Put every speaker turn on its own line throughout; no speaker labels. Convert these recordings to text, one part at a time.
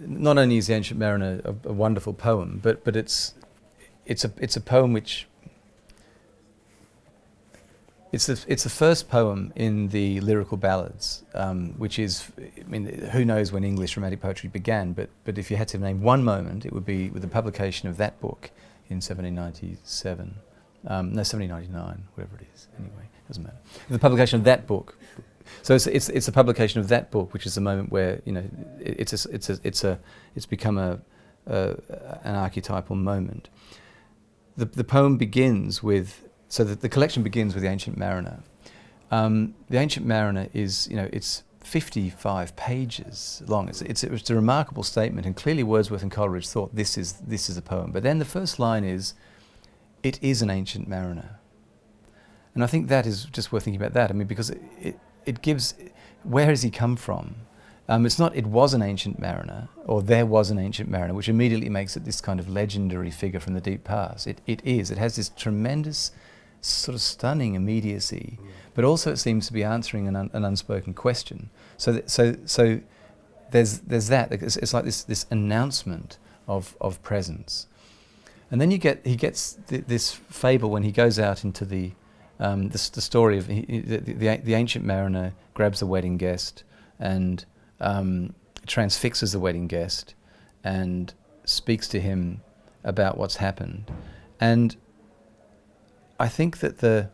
not only is the Ancient Mariner a wonderful poem, but it's a poem which it's the first poem in the lyrical ballads, which is, I mean, who knows when English romantic poetry began, but if you had to name one moment, it would be with the publication of that book in 1797, 1799, whatever it is. Anyway, doesn't matter. The publication of that book. So it's the publication of that book, which is the moment where, you know, it's become an archetypal moment. The poem begins with, so the collection begins with the Ancient Mariner. The Ancient Mariner is, you know, it's 55 pages long. It's a remarkable statement, and clearly Wordsworth and Coleridge thought this is a poem. But then the first line is, "It is an ancient mariner," and I think that is just worth thinking about that. I mean, because it gives, where has he come from? It's not "it was an ancient mariner" or "there was an ancient mariner," which immediately makes it this kind of legendary figure from the deep past. It has this tremendous, sort of stunning immediacy, but also it seems to be answering an unspoken question. So there's that. It's like this announcement of presence, and then he gets this fable when he goes out into the story of the Ancient Mariner grabs the wedding guest and transfixes the wedding guest and speaks to him about what's happened. And I think that the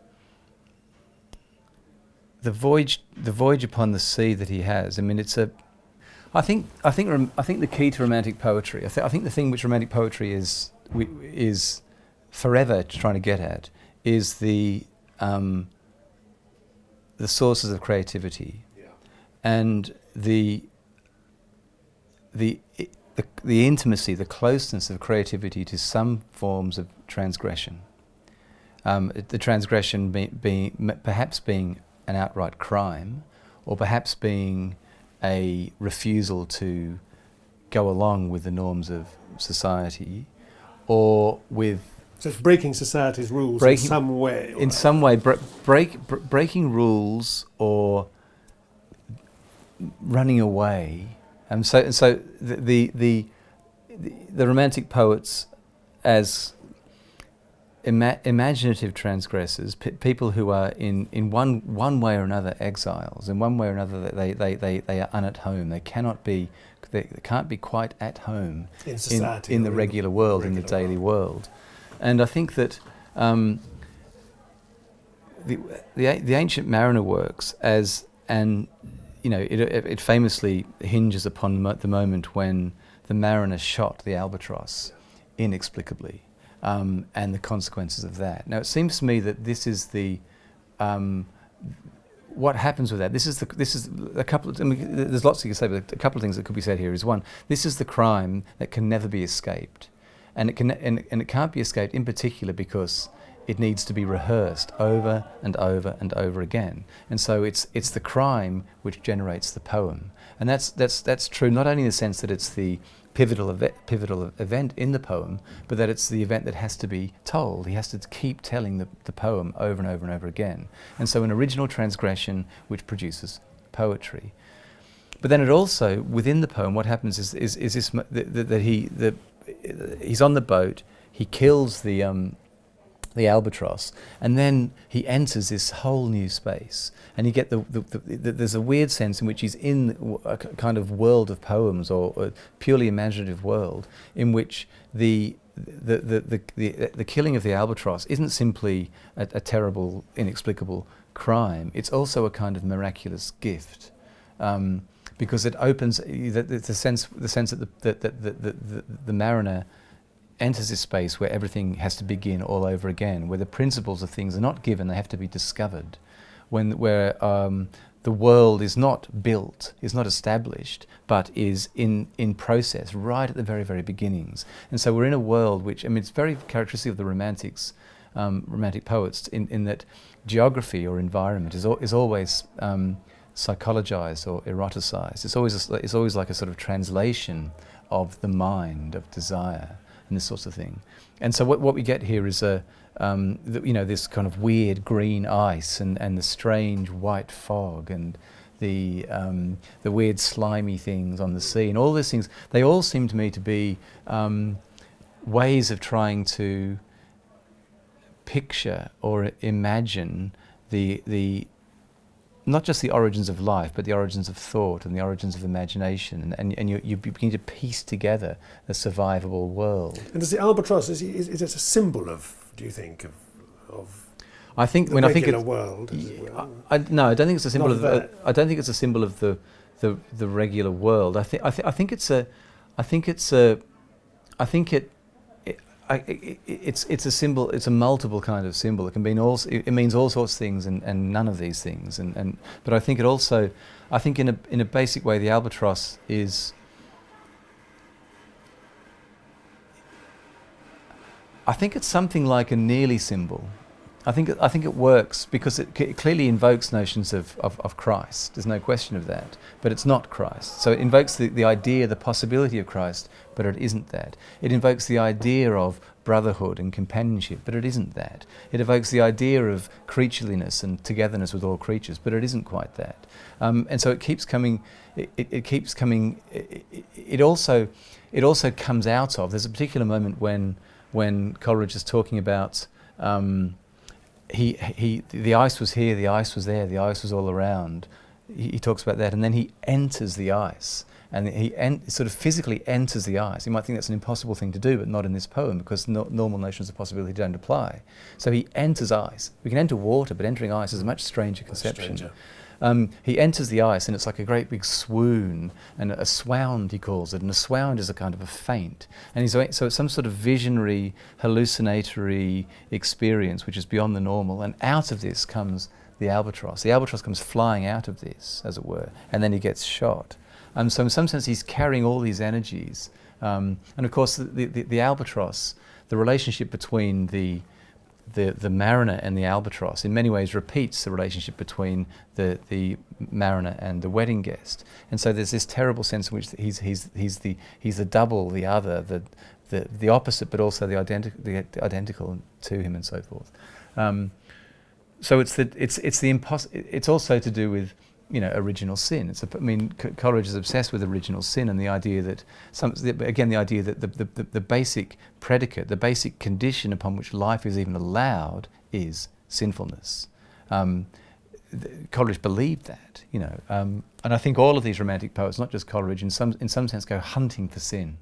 voyage upon the sea that he has, I mean, I think the key to romantic poetry, I think the thing which romantic poetry is forever trying to get at, is the sources of creativity, and the intimacy, the closeness of creativity to some forms of transgression. The transgression perhaps being an outright crime, or perhaps being a refusal to go along with the norms of society, or with...
So it's breaking society's rules in some way.
In some way, breaking rules or running away. So the Romantic poets as imaginative transgressors, people who are in one way or another exiles. In one way or another, they are at home. They can't be quite at home
in society,
in the regular world, in the daily world. And I think that the Ancient Mariner works as it famously hinges upon the moment when the mariner shot the Albatross inexplicably. And the consequences of that. Now, it seems to me that this is the what happens with that. This is a couple of. I mean, there's lots you can say, but a couple of things that could be said here is, one, this is the crime that can never be escaped, and it can't be escaped in particular because it needs to be rehearsed over and over and over again. And so it's the crime which generates the poem, and that's true not only in the sense that it's the pivotal event in the poem, but that it's the event that has to be told. He has to keep telling the poem over and over and over again. And so an original transgression which produces poetry. But then it also, within the poem, what happens is this, that he's on the boat, he kills the Albatross, and then he enters this whole new space, and you get there's a weird sense in which he's in a kind of world of poems, or a purely imaginative world, in which the killing of the Albatross isn't simply a terrible, inexplicable crime. It's also a kind of miraculous gift, because it opens the sense that the mariner enters this space where everything has to begin all over again, where the principles of things are not given, they have to be discovered, where the world is not built, is not established, but is in process right at the very, very beginnings. And so we're in a world which, I mean, it's very characteristic of the Romantics, Romantic poets, in that geography or environment is always psychologized or eroticized. It's always like a sort of translation of the mind, of desire, and this sort of thing. And so what we get here is this kind of weird green ice and the strange white fog and the weird slimy things on the sea, and all these things, they all seem to me to be ways of trying to picture or imagine the not just the origins of life, but the origins of thought and the origins of imagination, and you begin to piece together a survivable world.
And does the albatross, is it a symbol of, do you think, of
I think
the
when I think
regular world?
No, I don't think it's a symbol
Not
of.
that.
I don't think it's a symbol of the regular world. I think it's a symbol. It's a multiple kind of symbol. It can mean it means all sorts of things and none of these things. But I think it also, I think in a basic way, the albatross is. I think it's something like a nearly symbol. I think it works because it clearly invokes notions of Christ. There's no question of that. But it's not Christ. So it invokes the idea, the possibility of Christ, but it isn't that. It invokes the idea of brotherhood and companionship, but it isn't that. It evokes the idea of creatureliness and togetherness with all creatures, but it isn't quite that. And so it keeps coming. It keeps coming. It also comes out of. There's a particular moment when Coleridge is talking about. The ice was here, the ice was there, the ice was all around. He talks about that, and then he enters the ice, and he sort of physically enters the ice. You might think that's an impossible thing to do, but not in this poem, because normal notions of possibility don't apply. So he enters ice. We can enter water, but entering ice is a much stranger conception. He enters the ice, and it's like a great big swoon, and a swound, he calls it, and a swound is a kind of a faint. And so it's some sort of visionary, hallucinatory experience which is beyond the normal, and out of this comes the albatross. The albatross comes flying out of this, as it were, and then he gets shot. So in some sense he's carrying all these energies. And of course the albatross, the relationship between the mariner and the albatross in many ways repeats the relationship between the mariner and the wedding guest, and so there's this terrible sense in which he's the double, the other, the opposite, but also the identical to him, and so forth. So it's also to do with original sin. Coleridge is obsessed with original sin and the idea that the basic predicate, the basic condition upon which life is even allowed is sinfulness. Coleridge believed that, and I think all of these romantic poets, not just Coleridge, in some sense go hunting for sin.